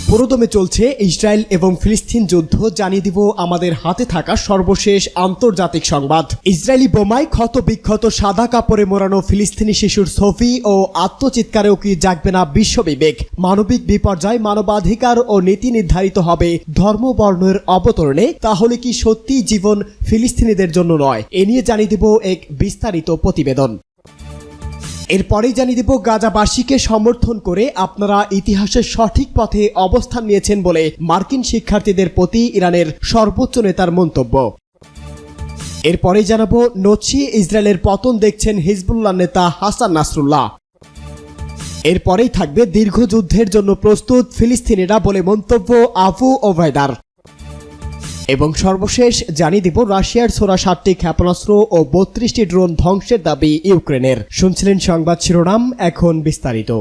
পুরোদমে চলছে ইসরায়েল এবং ফিলিস্তিন যুদ্ধ। জানিয়ে দিব আমাদের হাতে থাকা সর্বশেষ আন্তর্জাতিক সংবাদ। ইসরায়েলি বোমায় ক্ষত বিক্ষত সাদা কাপড়ে মোড়ানো ফিলিস্তিনি শিশুর ছবি ও আত্মচিৎকারেও কি জাগবে না বিশ্ববিবেক? মানবিক বিপর্যয়, মানবাধিকার ও নীতি নির্ধারিত হবে ধর্ম বর্ণের অবতরণে। তাহলে কি সত্যি জীবন ফিলিস্তিনিদের জন্য নয়? এ নিয়ে জানিয়ে দিব এক বিস্তারিত প্রতিবেদন। এরপরেই জানিয়ে দেব গাজাবাসীকে সমর্থন করে আপনারা ইতিহাসের সঠিক পথে অবস্থান নিয়েছেন বলে মার্কিন শিক্ষার্থীদের প্রতি ইরানের সর্বোচ্চ নেতার মন্তব্য। এরপরেই জানাবো নচ্ছি ইসরায়েলের পতন দেখছেন হিজবুল্লাহ নেতা হাসান নাসরুল্লাহ। এরপরেই থাকবে দীর্ঘ যুদ্ধের জন্য প্রস্তুত ফিলিস্তিনিরা বলে মন্তব্য আবু ওবায়দার। এবং সর্বশেষ জানিয়ে দিব রাশিয়ার ছোড়া 7টি ক্ষেপণাস্ত্র ও 32টি ড্রোন ধ্বংসের দাবি ইউক্রেনের। শুনছিলেন সংবাদ শিরোনাম, এখন বিস্তারিত।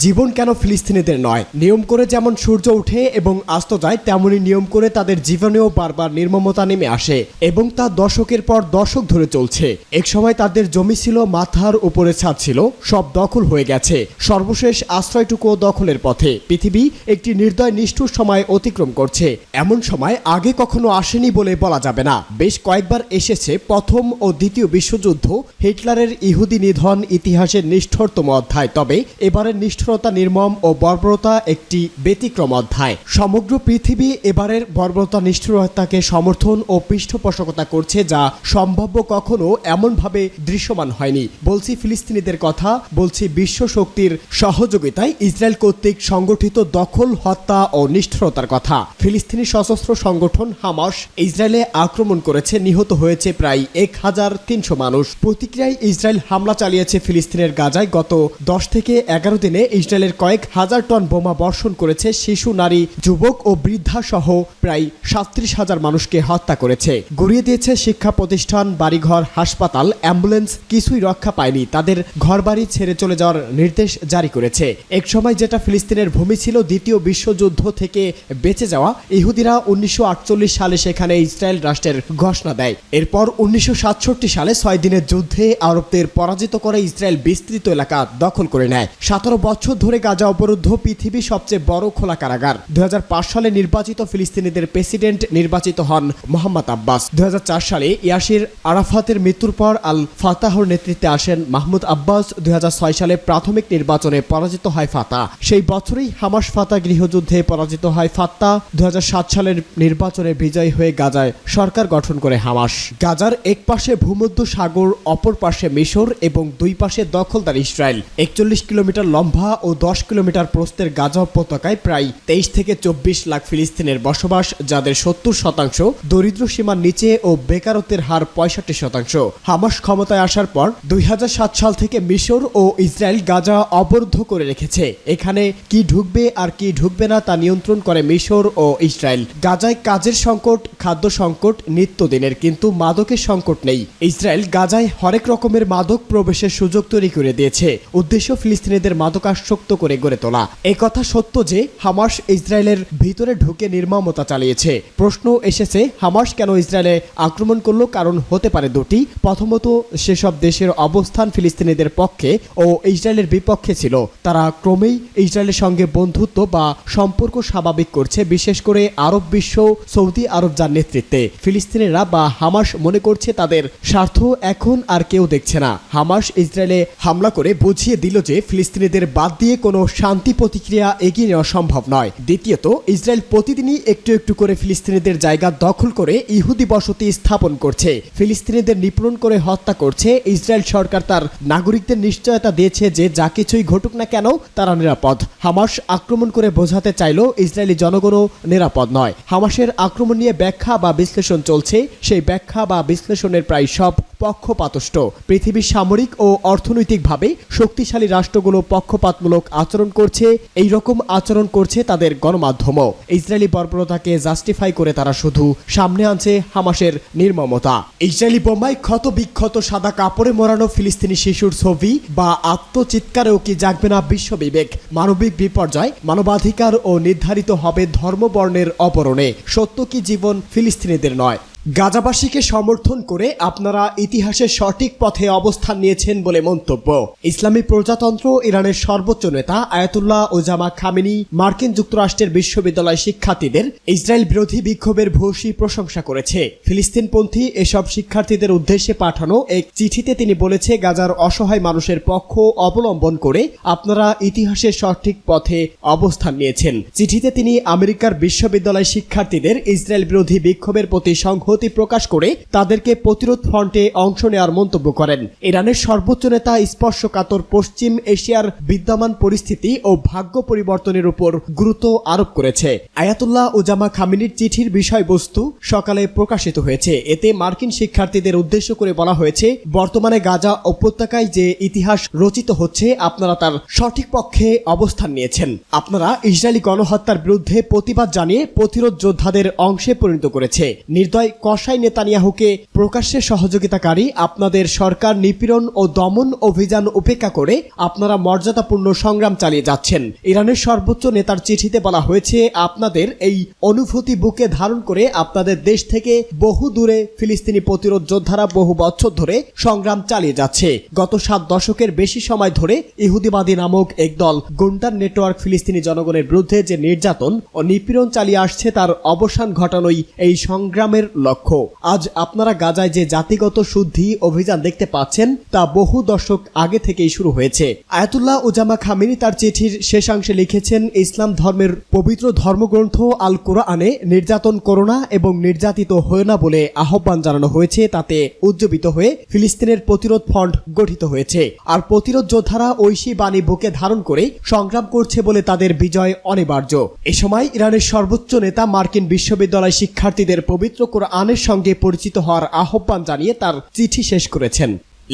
জীবন কেন ফিলিস্তিনিদের নয়? নিয়ম করে যেমন সূর্য ওঠে এবং অস্ত যায়, তেমনি নিয়ম করে তাদের জীবনেও বারবার নির্মমতা নেমে আসে এবং তা দশকের পর দশক ধরে চলছে। এক সময় তাদের জমি ছিল, মাথার উপরে ছাদ ছিল, সব দখল হয়ে গেছে। সর্বশেষ আশ্রয়টুকু দখলের পথে। পৃথিবী একটি নির্দয় নিষ্ঠুর সময় অতিক্রম করছে। এমন সময় আগে কখনো আসেনি বলে বলা যাবে না। বেশ কয়েকবার এসেছে। প্রথম ও দ্বিতীয় বিশ্বযুদ্ধ, হিটলারের ইহুদি নিধন ইতিহাসের নিষ্ঠুরতম অধ্যায়। তবে এবারের নিষ্ঠুরতা, নির্মম ও বর্বরতা একটি ব্যতিক্রম অধ্যায়। সমগ্র পৃথিবী এবারের বর্বরতা, নিষ্ঠুরতাকে সমর্থন ও পৃষ্ঠপোষকতা করছে, যা সম্ভাব্য কখনো এমনভাবে দৃশ্যমান হয়নি। বলছি ফিলিস্তিনিদের কথা, বলছি বিশ্ব শক্তির সহযোগিতায় ইসরায়েল কর্তৃক সংগঠিত দখল, হত্যা ও নিষ্ঠুরতার কথা। ফিলিস্তিনি সশস্ত্র সংগঠন হামাস ইসরায়েলে আক্রমণ করেছে, নিহত হয়েছে প্রায় 1300 মানুষ। প্রতিক্রিয়ায় ইসরায়েল হামলা চালিয়েছে ফিলিস্তিনের গাজায়। গত 10 থেকে 11 দিনে ইসরায়েলের কয়েক হাজার টন বোমা বর্ষণ করেছে। শিশু, নারী, যুবক ও বৃদ্ধা সহ প্রায় 37,000 মানুষকে হত্যা করেছে। গড়িয়ে দিয়েছে শিক্ষা প্রতিষ্ঠান, বাড়িঘর, হাসপাতাল, অ্যাম্বুলেন্স। কিছুই রক্ষা পায়নি। তাদের ঘরবাড়ি ছেড়ে চলে যাওয়ার নির্দেশ জারি করেছে। এক সময় যেটা ফিলিস্তিনের ভূমি ছিল, দ্বিতীয় বিশ্বযুদ্ধ থেকে বেঁচে যাওয়া ইহুদিরা 1948 সালে সেখানে ইসরায়েল রাষ্ট্রের ঘোষণা দেয়। এরপর 1967 সালে 6 দিনের যুদ্ধে আরবদের পরাজিত করে ইসরায়েল বিস্তৃত এলাকা দখল করে নেয়। 17 বছর ধরে গাজা অবরুদ্ধ, পৃথিবীর সবচেয়ে বড় খোলা কারাগার। 2005 সালে নির্বাচিত ফিলিস্তিনিদের প্রেসিডেন্ট নির্বাচিত হন মোহাম্মদ আব্বাস। 2004 সালে ইয়াসির আরাফাতের মৃত্যুর পর আল ফাতাহর নেতৃত্বে আসেন মাহমুদ আব্বাস। 2006 সালে প্রাথমিক নির্বাচনে পরাজিত হয় ফাতাহ। সেই বছরই হামাস ফাতাহ গৃহযুদ্ধে পরাজিত হয় ফাত্তাহ। 2007 সালের নির্বাচনে বিজয়ী হয়ে গাজায় সরকার গঠন করে হামাস। গাজার এক পাশে ভূমধ্য সাগর, অপর পাশে মিশর এবং দুই পাশে দখলদার ইসরায়েল। 41 কিলোমিটার লম্বা ও 10 কিলোমিটার প্রস্থের গাজা উপত্যকায় প্রায় 23 থেকে 24 লাখ ফিলিস্তিনের বসবাস, যাদের 70% দরিদ্র সীমার নিচে ও বেকারত্বের হার 65%। হামাস ক্ষমতায় আসার পর 2007 সাল থেকে মিশর ও ইসরায়েল গাজা অবরুদ্ধ করে রেখেছে। এখানে কি ঢুকবে আর কি ঢুকবে না তা নিয়ন্ত্রণ করে মিশর ও ইসরায়েল। গাজায় কাজের সংকট, খাদ্য সংকট নিত্যদিনের, কিন্তু মাদকের সংকট নেই। ইসরায়েল গাজায় হরেক রকমের মাদক প্রবেশের সুযোগ তৈরি করে দিয়েছে। উদ্দেশ্য ফিলিস্তিনিদের মাদকাসক্ত করে গড়ে তোলা। এই কথা সত্য যে হামাস ইসরায়েলের ভিতরে ঢুকে নির্মমতা চালিয়েছে। প্রশ্ন এসেছে, হামাস কেন ইসরায়েলে আক্রমণ করলো? কারণ হতে পারে দুটি। প্রথমত, সেসব দেশের অবস্থান ফিলিস্তিনিদের পক্ষে ও ইসরায়েলের বিপক্ষে ছিল। তারা ক্রমেই ইসরায়েলের সঙ্গে বন্ধুত্ব বা সম্পর্ক স্বাভাবিক করছে, বিশেষ করে আরব বিশ্ব, সৌদি আরব যার নেতৃত্বে। ফিলিস্তিনিরা বা হামাস মনে করছে তাদের স্বার্থ এখন আর কেউ দেখছে না। হামাস ইসরায়েলে হামলা করে বুঝিয়ে দিল যে ফিলিস্তিনিদের বাদ দিয়ে কোনো শান্তি প্রতিক্রিয়া এগিয়ে নেওয়া সম্ভব নয়। দ্বিতীয়ত, ইসরায়েল প্রতিদিনই একটু একটু করে ফিলিস্তিনিদের জায়গা দখল করে ইহুদি বসতি স্থাপন করছে, ফিলিস্তিনিদের নিপীড়ন করে হত্যা করছে। ইসরায়েল সরকার তার নাগরিকদের নিশ্চয়তা দিয়েছে যে যা কিছুই ঘটুক না কেন তারা নিরাপদ। হামাস আক্রমণ করে বোঝাতে চাইল ইসরায়েলি জনগণও নিরাপদ নয়। হামাসের আক্রমণ নিয়ে ব্যাখ্যা বা বিশ্লেষণ চলছে। সেই ব্যাখ্যা বা বিশ্লেষণের প্রায় সব পক্ষপাতষ্ট। পৃথিবীর সামরিক ও অর্থনৈতিকভাবে শক্তিশালী রাষ্ট্রগুলো পক্ষপাতমূলক আচরণ করছে, এই রকম আচরণ করছে তাদের গণমাধ্যমও। ইসরায়েলি বর্বরতাকে জাস্টিফাই করে তারা শুধু সামনে আনছে হামাসের নির্মমতা। ইসরায়েলি বোমায় ক্ষত বিক্ষত সাদা কাপড়ে মোড়ানো ফিলিস্তিনি শিশুর ছবি বা আত্মচিৎকারেও কি জাগবে না বিশ্ববিবেক? মানবিক বিপর্যয়, মানবাধিকার ও নির্ধারিত হবে ধর্মবর্ণের অপরণে। সত্য কি জীবন ফিলিস্তিনিদের নয়? গাজাবাসীকে সমর্থন করে আপনারা ইতিহাসের সঠিক পথে অবস্থান নিয়েছেন বলে মন্তব্য। ইসলামী প্রজাতন্ত্র ইরানের সর্বোচ্চ নেতা আয়াতুল্লাহ ওজামা খামেনি মার্কিন যুক্তরাষ্ট্রের বিশ্ববিদ্যালয় শিক্ষার্থীদের ইসরায়েল বিরোধী বিক্ষোভের ভূয়সী প্রশংসা করেছে। ফিলিস্তিনপন্থী এসব শিক্ষার্থীদের উদ্দেশ্যে পাঠানো এক চিঠিতে তিনি বলেছে, গাজার অসহায় মানুষের পক্ষ অবলম্বন করে আপনারা ইতিহাসের সঠিক পথে অবস্থান নিয়েছেন। চিঠিতে তিনি আমেরিকার বিশ্ববিদ্যালয় শিক্ষার্থীদের ইসরায়েল বিরোধী বিক্ষোভের প্রতি সংহতি প্রকাশ করে তাদেরকে প্রতিরোধ ফ্রন্টে অংশ নেওয়ার মন্তব্য করেন। ইরানের সর্বোচ্চ নেতা স্পর্শকাতর পশ্চিম এশিয়ার বিদ্যমান পরিস্থিতি ও ভাগ্য পরিবর্তনের উপর গুরুত্ব আরোপ করেছে। আয়াতুল্লাহ ওজামা খামেনির চিঠির বিষয়বস্তু সকালে প্রকাশিত হয়েছে। এতে মার্কিন শিক্ষার্থীদের উদ্দেশ্য করে বলা হয়েছে, বর্তমানে গাজা উপত্যকায় যে ইতিহাস রচিত হচ্ছে আপনারা তার সঠিক পক্ষে অবস্থান নিয়েছেন। আপনারা ইসরায়েলি গণহত্যার বিরুদ্ধে প্রতিবাদ জানিয়ে প্রতিরোধ যোদ্ধাদের অংশে পরিণত করেছে। নির্দয় কসাই নেতানিয়াহুকে প্রকাশ্যে সহযোগিতাকারী আপনাদের সরকার নিপীড়ন ও দমন অভিযান উপেক্ষা করে আপনারা মর্যাদাপূর্ণ সংগ্রাম চালিয়ে যাচ্ছেন। ইরানের সর্বোচ্চ নেতার চিঠিতে বলা হয়েছে, আপনাদের এই অনুভূতি বুকে ধারণ করে আপনাদের দেশ থেকে বহু দূরে ফিলিস্তিনি প্রতিরোধ যোদ্ধারা বহু বছর ধরে সংগ্রাম চালিয়ে যাচ্ছে। গত 7 দশকের বেশি সময় ধরে ইহুদিবাদী নামক একদল গুন্ডার নেটওয়ার্ক ফিলিস্তিনি জনগণের বিরুদ্ধে যে নির্যাতন ও নিপীড়ন চালিয়ে আসছে তার অবসান ঘটানোই এই সংগ্রামের লক্ষ্য। আজ আপনারা গাজায় যে জাতিগত শুদ্ধি অভিযান দেখতে পাচ্ছেন তা বহু দশক আগে থেকেই শুরু হয়েছে। আয়াতুল্লাহ ওজামা খামেনি তার চিঠির শেষাংশে লিখেছেন, ইসলাম ধর্মের পবিত্র ধর্মগ্রন্থ আল কোরআনে নির্যাতন করো না এবং নির্যাতিত হয়ে না বলে আহ্বান জানানো হয়েছে। তাতে উজ্জীবিত হয়ে ফিলিস্তিনের প্রতিরোধ ফ্রন্ট গঠিত হয়েছে। আর প্রতিরোধ যোদ্ধারা ঐশী বাণী বুকে ধারণ করে সংগ্রাম করছে বলে তাদের বিজয় অনিবার্য। এ সময় ইরানের সর্বোচ্চ নেতা মার্কিন বিশ্ববিদ্যালয় শিক্ষার্থীদের পবিত্র কোরআনের সঙ্গে পরিচিত হওয়ার আহ্বান জানিয়ে তার চিঠি শেষ করেছেন।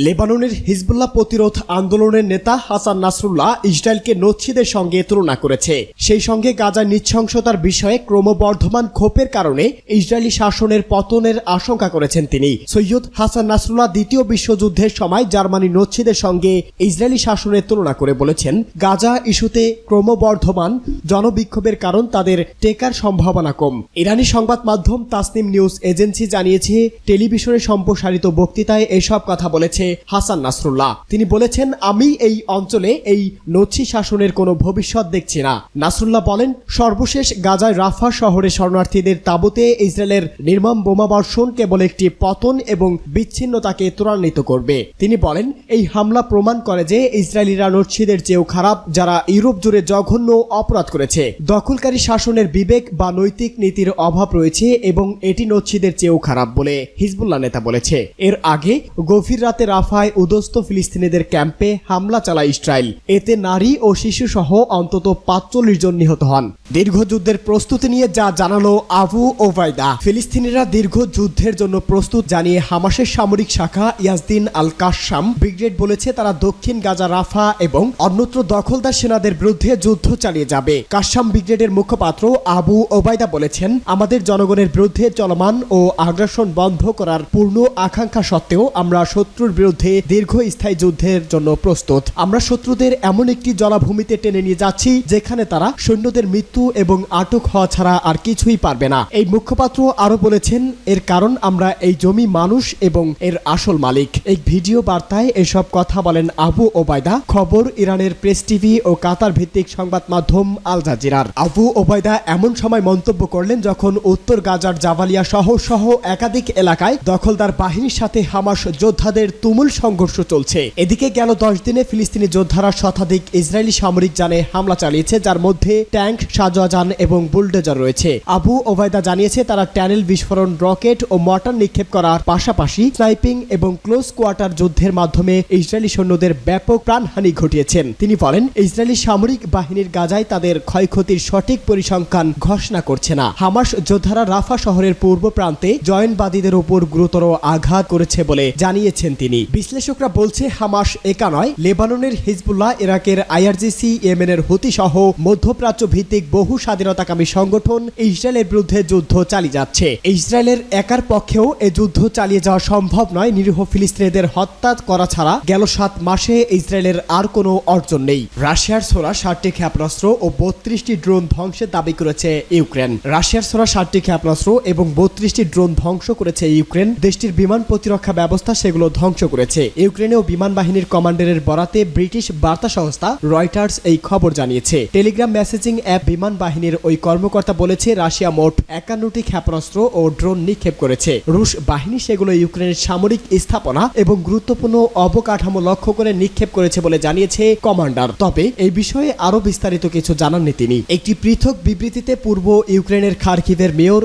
লেবাননের হিজবুল্লাহ প্রতিরোধ আন্দোলনের নেতা হাসান নাসরুল্লাহ ইসরায়েলকে নচ্ছিদের সঙ্গে তুলনা করেছে। সেই সঙ্গে গাজার নৃশংসতার বিষয়ে ক্রমবর্ধমান ক্ষোভের কারণে ইসরায়েলি শাসনের পতনের আশঙ্কা করেছেন তিনি। সৈয়দ হাসান নাসরুল্লাহ দ্বিতীয় বিশ্বযুদ্ধের সময় জার্মানি নচ্ছিদের সঙ্গে ইসরায়েলি শাসনের তুলনা করে বলেছেন, গাজা ইস্যুতে ক্রমবর্ধমান জনবিক্ষোভের কারণ তাদের টেকার সম্ভাবনা কম। ইরানি সংবাদ মাধ্যম তাসনিম নিউজ এজেন্সি জানিয়েছে, টেলিভিশনে সম্প্রসারিত বক্তৃতায় এসব কথা বলেছে হাসান নাসরুল্লাহ। তিনি বলেছেন, আমি এই অঞ্চলে এই নচ্ছি শাসনের কোনো ভবিষ্যৎ দেখছি না। নাসরুল্লাহ বলেন, সর্বশেষ গাজায় রাফা শহরে শরণার্থীদের তাঁবুতে ইসরায়েলের নির্মম বোমাবর্ষণ কেবল একটি পতন এবং বিচ্ছিন্নতাকে ত্বরান্বিত করবে। তিনি বলেন, এই হামলা প্রমাণ করে যে ইসরায়েলিরা নচ্ছিদের চেয়েও খারাপ, যারা ইউরোপ জুড়ে জঘন্য অপরাধ করেছে। দখলকারী শাসনের বিবেক বা নৈতিক নীতির অভাব রয়েছে এবং এটি নচ্ছিদের চেয়েও খারাপ বলে হিজবুল্লাহ নেতা বলেছে। এর আগে গভীর রাতে রাফায় উদস্ত ফিলিস্তিনিদের ক্যাম্পে হামলা চালায় ইসরায়েল। এতে নারী ও শিশু সহ অন্তত 45 জন নিহত হন। দীর্ঘ যুদ্ধের প্রস্তুতি নিয়ে যা জানালো আবু ওবায়দা। ফিলিস্তিনিরা দীর্ঘ যুদ্ধের জন্য প্রস্তুত জানিয়ে হামাসের সামরিক শাখা ইয়াজদিন আল কাসাম ব্রিগেড বলেছে, তারা দক্ষিণ গাজা, রাফা এবং অন্যত্র দখলদার সেনাদের বিরুদ্ধে যুদ্ধ চালিয়ে যাবে। কাসাম ব্রিগেডের মুখপাত্র আবু ওবায়দা বলেছেন, আমাদের জনগণের বিরুদ্ধে চলমান ও আগ্রাসন বন্ধ করার পূর্ণ আকাঙ্ক্ষা সত্ত্বেও আমরা শত্রুর বিরুদ্ধে দীর্ঘস্থায়ী যুদ্ধের জন্য প্রস্তুত। আমরা শত্রুদের এমন একটি জলাভূমিতে টেনে নিয়ে যাচ্ছি যেখানে তারা সৈন্যদের মৃত্যু এবং আটক হওয়া ছাড়া আর কিছুই পারবে না। এই মুখপাত্র আরো বলেছেন, এর কারণ আমরা এই জমি, মানুষ এবং এর আসল মালিক। এই ভিডিও বার্তায় এসব কথা বলেন আবু ওবায়দা। খবর ইরানের প্রেস টিভি ও কাতার ভিত্তিক সংবাদ মাধ্যম আল জাজিরার। আবু ওবায়দা এমন সময় মন্তব্য করলেন যখন উত্তর গাজার জাবালিয়া শহর সহ একাধিক এলাকায় দখলদার বাহিনীর সাথে হামাস যোদ্ধাদের তুমুল সংঘর্ষ চলছে। এদিকে গেল 10 দিনে ফিলিস্তিনি যোদ্ধারা শতাধিক ইসরায়েলি সামরিক যানে হামলা চালিয়েছে, যার মধ্যে ট্যাঙ্ক, সাজোয়া যান এবং বুলডোজার রয়েছে। আবু ওবায়দা জানিয়েছে তারা ট্যানেল বিস্ফোরণ, রকেট ও মর্টার নিক্ষেপ করার পাশাপাশি স্নাইপিং এবং ক্লোজ কোয়ার্টার যুদ্ধের মাধ্যমে ইসরায়েলি সৈন্যদের ব্যাপক প্রাণহানি ঘটিয়েছেন। তিনি বলেন, ইসরায়েলি সামরিক বাহিনীর গাজায় তাদের ক্ষয়ক্ষতির সঠিক পরিসংখ্যান ঘোষণা করছে না। হামাস যোদ্ধারা রাফা শহরের পূর্ব প্রান্তে জয়নবাদীদের উপর গুরুতর আঘাত করেছে বলে জানিয়েছেন তিনি। বিশ্লেষকরা বলছে হামাস একা নয়, লেবাননের হিজবুল্লাহ, ইরাকের আইআরজিসি, ইয়েমেনের হুতি সহ মধ্যপ্রাচ্য ভিত্তিক বহু স্বাধীনতাকামী সংগঠন ইসরায়েলের বিরুদ্ধে যুদ্ধ চালিয়ে যাচ্ছে। ইসরায়েলের একার পক্ষেও এ যুদ্ধ চালিয়ে যাওয়া সম্ভব নয়। নিরীহ ফিলিস্তিনিদের হত্যা করা ছাড়া গেল 7 মাসে ইসরায়েলের আর কোনো অর্জন নেই। রাশিয়ার ছোড়া 60টি ক্ষেপণাস্ত্র ও 32টি ড্রোন ধ্বংসের দাবি করেছে ইউক্রেন। রাশিয়ার ছোড়া 60টি ক্ষেপণাস্ত্র এবং 32টি ড্রোন ধ্বংস করেছে ইউক্রেন। দেশটির বিমান প্রতিরক্ষা ব্যবস্থা সেগুলো ধ্বংস করেছে। ইউক্রেনেও বিমান বাহিনীর কমান্ডারের বরাতে ব্রিটিশ বার্তা সংস্থা রয়টার্স এই খবর জানিয়েছে। টেলিগ্রাম মেসেজিং অ্যাপ বিমান বাহিনীর ওই কর্মকর্তা বলেছে, রাশিয়া মোট 51টি ক্ষেপণাস্ত্র ও ড্রোন নিক্ষেপ করেছে। রুশ বাহিনী সেগুলো ইউক্রেনের সামরিক স্থাপনা এবং গুরুত্বপূর্ণ অবকাঠামো লক্ষ্য করে নিক্ষেপ করেছে বলে জানিয়েছে কমান্ডার। তবে এই বিষয়ে আরো বিস্তারিত কিছু জানাননি তিনি। একটি পৃথক বিবৃতিতে পূর্ব ইউক্রেনের খার্কিভের মেয়র